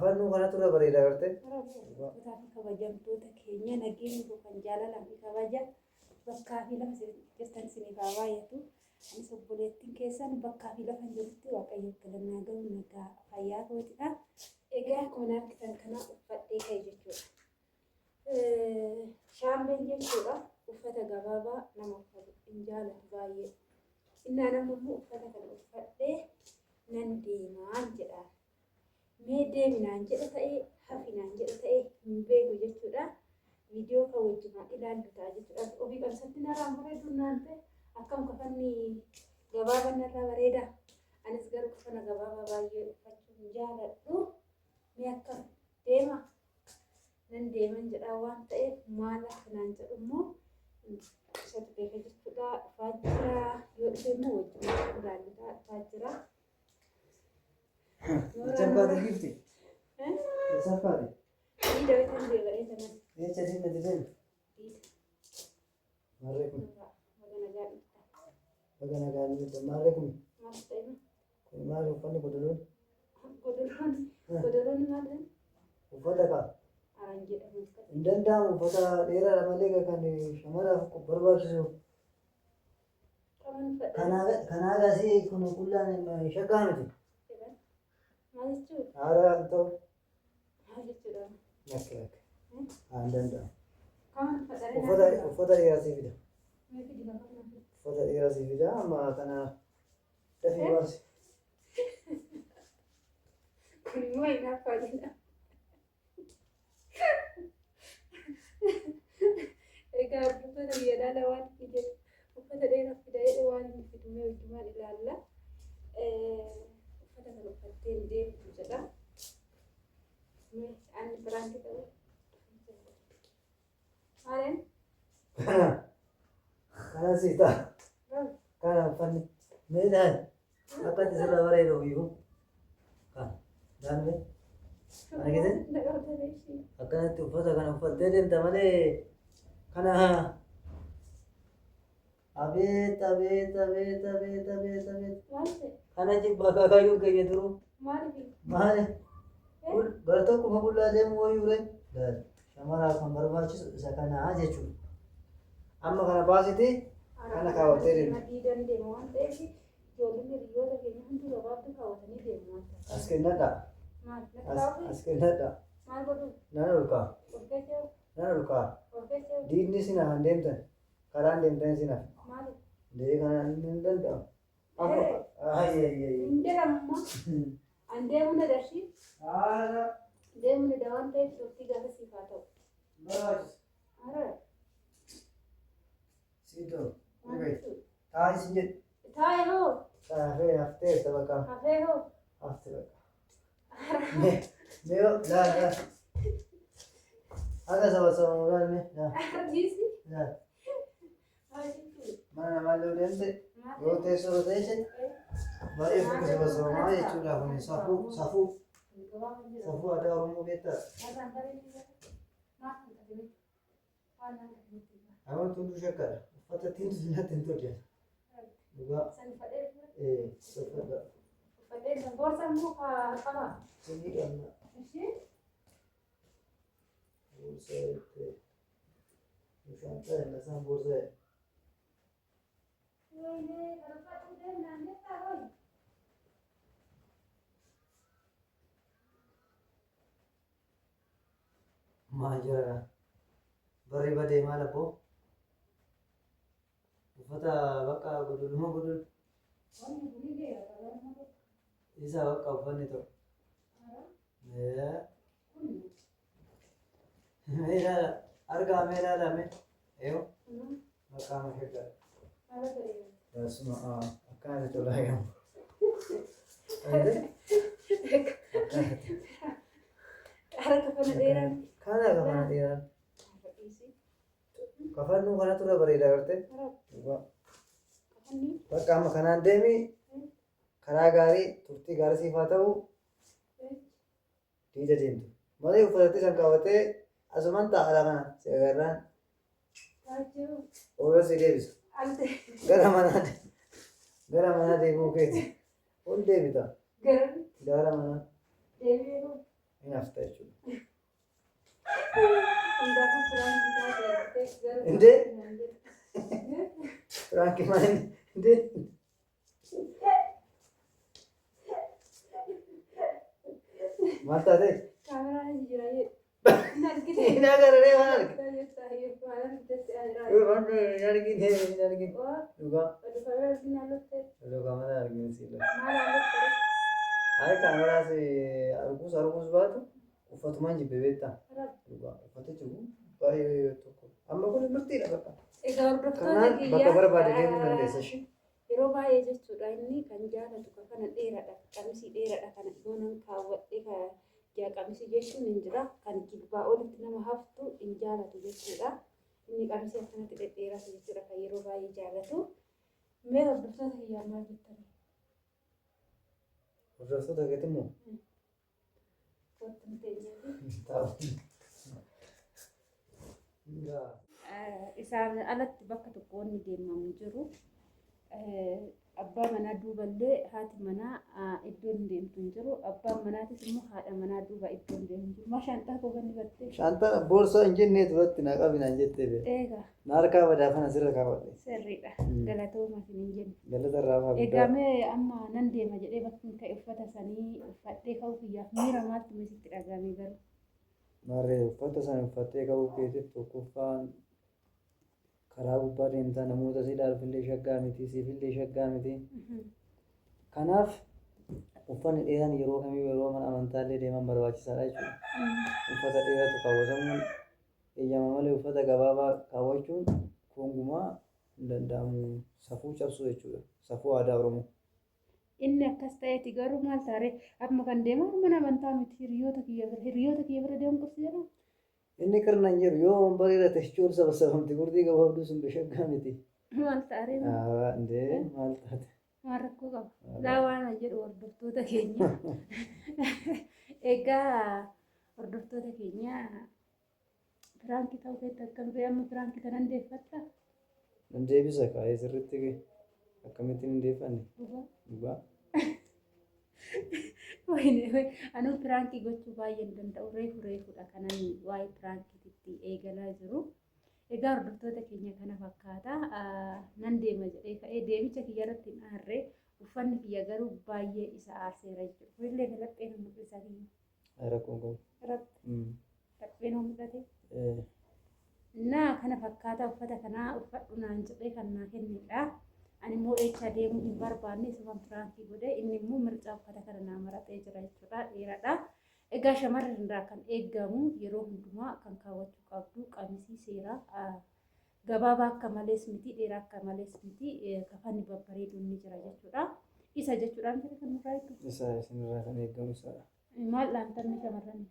Kafannu kanatu irra bareeda gartee. Kitaaba kabajamtoota keenya nageenya kan jaalalaa fi kabaja bakkaa fi lafa jirtan isiniif haa baay'atu. Anis obboleettiin keessan bakkaa fi lafa jirti waaqayyo galannaa ga'u nagaa fayyaa kootidha. Egaa akkuma argitan kana uffadhee ka'e jechuudha. Shaambeen jechuudha uffata gabaabaa nama uffatu hin jaalatu baay'ee. Innaan ammoo uffata kana uffadhee nan deemaan jedha. Mee deeminaan jedha ta'ee hafinaan jedha ta'ee hin beeku jechuudha. Viidiyoo kan wajjin ilaallu ta'a jechuudha. Ofii qabsatti narraan bareedu naan ta'e akkam kafanni gabaabaa narraa bareeda. Anis garuu kafana gabaabaa baay'ee uffachuu hin jaaladhu. Mee akkam deema nan deeman jedha waan ta'eef maal akkanaan jedhu immoo isatti beeka jechuudha. Dhufaa jira yoo dhufe immoo wajjin ilaallu ta'a dhufaa jira. Chapati gifti. Chapati. Ida wetan de bare tanan. Chadi na diden. Maalaikum. Bagana gaani maalaikum. Maalaikum. Maal uffanni godoloon. Godoloon maal? Uffata ka. Araan jedhamu. Hin danda'amu uffata dheeraa malee kan shamaraaf barbaachisu. Kanaa gasii kun qullaan shaggaa miti. Ada atau laki-laki. Anda. Ufata dia sih vida. Ufata dia sih vida, ama karena dah luas. Kunimui apa dia? Eka ufata dia dah lewat kita. Ufata dia vida lewat kita mau cuma ilalla. Ufata kalau paten dia juga. Ani berangkat tu. Aren? Karena sita. Karena apa ni? Medan. Apa tu sudah orang itu ibu? Kan? Dan ni? Mana kita? Akan tu ufata kan ufata dia tamale. Karena abet. Karena jik bakal kayu kaya tu. Mana? Bertau kuma bulla deemu wayuu re shamara kan barbaachisu isa kana jechuudha. Amma kana baasiti kana kaawwattee deemu. As kennadha. As kennadha. Nan olkaa. Diinni sina kan deemtan karaan deemtan sina. Dee kana hin danda'amu. Ande mana darsi? Ada. Dia mana dawan teh seperti gak sifat tu. Bagus. Ada. Situ. Oke. Tahu sini. Tahu ho. Hafte tabaka. Hafte ho. Hafte baka. Neo, dah. Ada sama-sama orang ni. Dah. Disi. Dah. Mana malu lente? Rote sih. Baik kita bersama jechuudha kun safuu ada Oromoo beektaa? Awan tundu shakkadha. Uffata tintu natti hin tolche. Dhugaa. Uffata. Uffata boorsa immoo qaba. Sini qabna. Boorsa itti. Bishaan ta'e nasaan boorsa. Maajara bari badee maal aboo uffata bakka godoluma godol isa bakka uffanni ta'u meelaadha argaa meelaadha mee eeyo bakka mashaggaa asuma akkanatti tolaa gamu kana kafana dheeraan kafannu kanatu irra bareeda gartee bakka amma kanaan deemi karaa gaarii turtii gaarii siif haa ta'u diida deemtu malee uffatatti san qabatee asuman taa'ala kana si agarraan oola si deebisu gara manaa deemuu keeti ol deebita gara manaa hin hafta jechuudha. Hundaafuu firaanki taatee garuu Indee? Firaanki maal indee? Maal taatee? kaameraan jira jedhu. Hin agarree maal argite? Hin argine hin argine. Dhugaa. Dhugaa mana argine siila. Hayi kaameraas arguus baatu uffatumaan jibbe beektaa? Dhugaa uffatichi kun baay'ee tokko. Amma kun murtiidha bakka. Egaa hordoftoota Kanaan bakka barbaade deemuu dandeessa ishee. yeroo baay'ee jechuudha inni kan jaalatu kana dheeraadha qamisii dheeraadha kana yoo kaawwadhee yaa qamisii jechuun hin jira kan jilbaa olitti nama haftu hin jaalatu jechuudha inni qamisii akkanatti dhedheeratu jechuudha kan yeroo baay'ee jaalatu mee hordoftoota kiyyaa maal jettani? Hordoftoota keetii moo? Kottan teenyaati. Isaan alatti bakka tokko wanni deemamu jiru. Abbaa manaa duuballee haati manaa iddoo hin deemtu hin jiru. Abbaan manaatis immoo haadha manaa duuba iddoo hin deemtu hin jiru. Shaantaa kobanni battee. Shaantaa boorsaa hin jennee duratti naa qabinaan jettee beeku. Eegaa. Na harkaa badaa kana sirra kaawwadhe. Sirriidha. Galatooma isin hin jenne. Galata irraa faa guddaa. Egaa mee amma nan deema jedhee bakki ka'e uffata sanii uffadhee ka'uu kiyyaaf miira maaltu misitti dhagahame garuu. Marree uffata sana uffattee ka'uu keetiif tokkoffaan karaa gubbaa deemtaa namoota si ilaaluufillee shaggaa miti siifillee shaggaa miti. Kanaaf uffanni dheeraan yeroo kamii yeroo mana amantaallee deeman barbaachisaadha jechuudha. Uffata dheeratu kaawwatamuun eeyyama malee uffata gabaabaa kaawwachuun kungumaa hin danda'amu safuu cabsuu jechuudha. Safuu aadaa Oromoo. Inni akkas ta'eeti garuu maal taaree amma kan deeman mana amantaa miti hiriyoota kiyya bira deemuun qofti jedhama. Inni kirna hin jiru yoo bareeda teessoo sabasabamti gurdii gabaabduu sun bishaggaa miti. Maal taaree? Indee maal taate? Maal rakkoo qaba? Daawwana jedhu hordoftoota keenya. Egaa hordoftoota keenya firaankii ta'uu keetti akkam ta'e amma firaankii kana hin deeffattaa? Nan deebisa kaa'ee sirriitti akkamittiin hin deeffanne? Dhugaa. Anuu firaankii gochuu baay'ee hin danda'u reefudha kanan waa'ee firaankiitti eegalaa jiru. Egaa hordoftoota keenya kana fakkaata nan deema jedhee ka'ee deemicha kiyya irratti hin aarree uffanni kiyya garuu baay'ee isa aarseera jechuudha. Kunillee laphee nama mul'isa kiyya. Rakkoon qabu. Laphee nama mul'ate. Naa kana fakkaata uffata kanaa uffadhu naan jedhee kan naa kennedha. Ani immoo eessa deemuu hin barbaanne sababa firaankii godhee inni immoo mircaa uffata kana naa maratee jira jechuudha dheeraadha. Egaa shamarran irraa kan eegamu yeroo hundumaa kan kaawwachuu qabdu qamisii seeraa gabaabaa akka malees miti dheeraa akka malees miti kafanni babbareeduun ni jira jechuudha. Isa jechuudhaan kan nurraa eeggamu. Isa isinirraa kan eeggamu isaadha. Maal dhaamtanni shamarranii?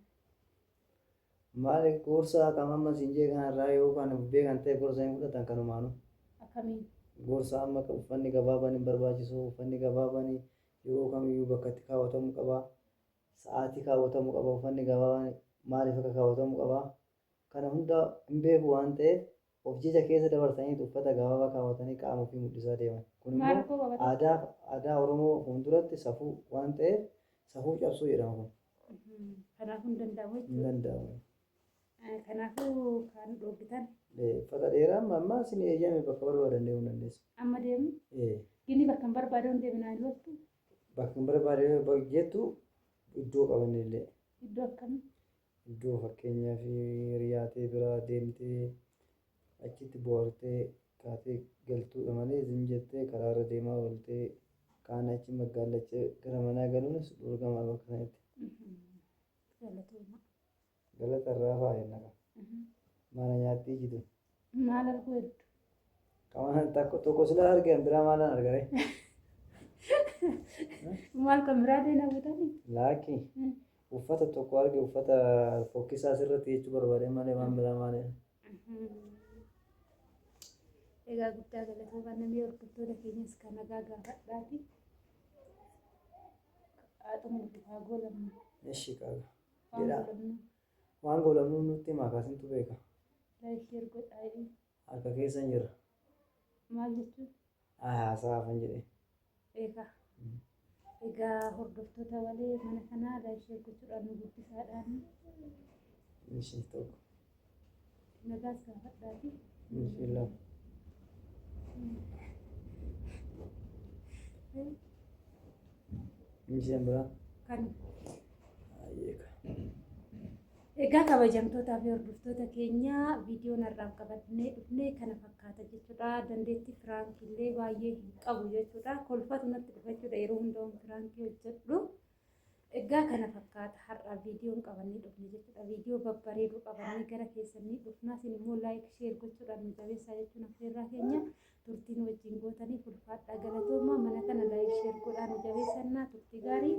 Maali gorsa kamamma sinjee kanarraa yookaan beekan ta'e gorsa hin fudhatan kanumaanu. Akkamiin? Gorsa amma uffanni gabaabaan hin barbaachisu uffanni gabaabaan yeroo kamiyyuu bakka itti kaawwatamuu qaba. Sa'aatii kaawwatamuu qaba uffanni gabaabaan maaliif akka kaawwatamuu qaba. Kana hunda hin beeku waan ta'eef of jecha keessa dabarsanii uffata gabaabaa kaawwatanii qaama ofii mul'isaa deeman. Kun immoo aadaa Oromoo fuulduratti safuu waan ta'eef safuu cabsuu jedhama kun. Kanaafuu hin danda'amu jechuudha. Hin danda'amu. Kanaafuu kan dhoogitan. Uffata dheeraa amma isin eeyyame bakka barbaadan deemuu dandeessu. Amma deemu? Gini bakka hin barbaadan deemnaa hin loltu? Bakka hin barbaade jettu iddoo qabanillee. Iddoo akkamii? Iddoo fakkeenyaaf hiriyaatee bira deemtee achitti bohaartee kaatee galtuudha malee isin jettee karaarra deemaa ooltee kaan achi magaalacha gara manaa galuunis dorgama bakka sanatti. Galatooma. Galata irraa faayina qaba. Mana nyaattii jitu. Maal arguu hedduu? Qaama tokko silaa argan biraa maalan argare? Maal kan biraa deena butanii? Laakki uffata tokko arge uffata fokkisaa asirratti jechuu barbaade malee waan biraa maalee. Egaa guddaa galatoomaa namni hordoftoota keenyas kan nagaa gaafadhaati. Haadhuma haa goolamnu. Eshi qaba. Waan goolamnu nutti himaa kaasintu beeka. Laayikii godhaa Harka keessa hin jira. maal jechuun? Haasaa afan jedhee. Eegaa. Egaa hordoftoota malee mana kanaa laayishee gochuudhaan nu guddisaadhaan Ishee tokko. nagaas gaafadhaati. Bismillah. Isheen biraa. Kan Ayeeka. egaa kabajamtootaa fi hordoftoota keenya viidiyoon har'aaf qabannee dhufnee kana fakkaata jechuudha. Dandeettii firaankiillee baay'ee hin qabu jechuudha. Kolfatu natti dhufa jechuudha yeroo hundaa firaankii hojjedhu. Egaa kana fakkaata har'a viidiyoon qabannee dhufne jechuudha. Viidiyoo babbareedoo qabannee gara keessanii dhufnaa isin immoo laayik sheer gochuudhaan nu jabeessaa jechuun affeerraa keenya turtiin wajjin gootanii ulfaadhaa galatooma mana kana laayik sheer godhaan nu jabeessannaa turtii gaarii.